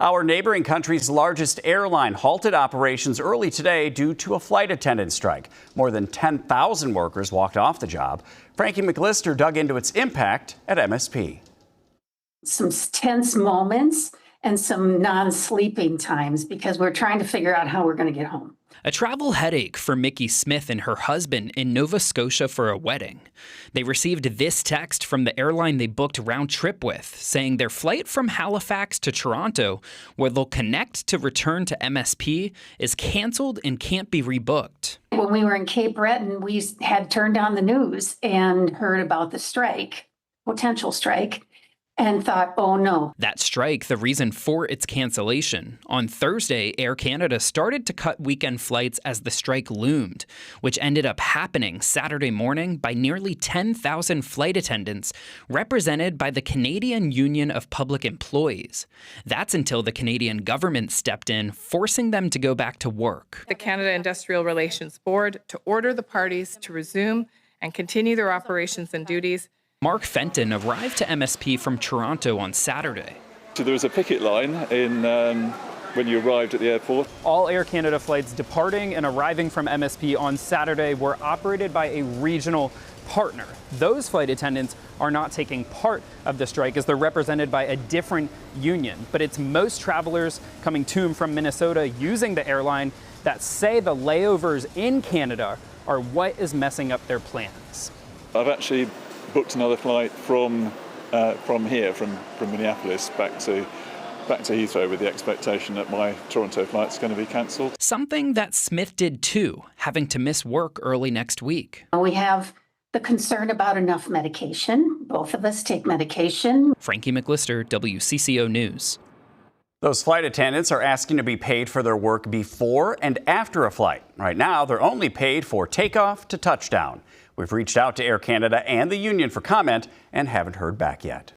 Our neighboring country's largest airline halted operations early today due to a flight attendant strike. More than 10,000 workers walked off the job. Frankie McLister dug into its impact at MSP. Some tense moments and some non-sleeping times because we're trying to figure out how we're going to get home. A travel headache for Mickey Smith and her husband in Nova Scotia for a wedding. They received this text from the airline they booked round trip with, saying their flight from Halifax to Toronto, where they'll connect to return to MSP, is canceled and can't be rebooked. When we were in Cape Breton, we had turned on the news and heard about the strike, potential strike, and thought, oh no. That strike, the reason for its cancellation. On Thursday, Air Canada started to cut weekend flights as the strike loomed, which ended up happening Saturday morning by nearly 10,000 flight attendants, represented by the Canadian Union of Public Employees. That's until the Canadian government stepped in, forcing them to go back to work. The Canada Industrial Relations Board to order the parties to resume and continue their operations and duties. Mark Fenton arrived to MSP from Toronto on Saturday. So there was a picket line when you arrived at the airport. All Air Canada flights departing and arriving from MSP on Saturday were operated by a regional partner. Those flight attendants are not taking part of the strike as they're represented by a different union. But it's most travelers coming to and from Minnesota using the airline that say the layovers in Canada are what is messing up their plans. I've actually booked another flight from Minneapolis back to Heathrow with the expectation that my Toronto flight's going to be cancelled. Something that Smith did too, having to miss work early next week. We have the concern about enough medication. Both of us take medication. Frankie McLister, WCCO News. Those flight attendants are asking to be paid for their work before and after a flight. Right now, they're only paid for takeoff to touchdown. We've reached out to Air Canada and the union for comment and haven't heard back yet.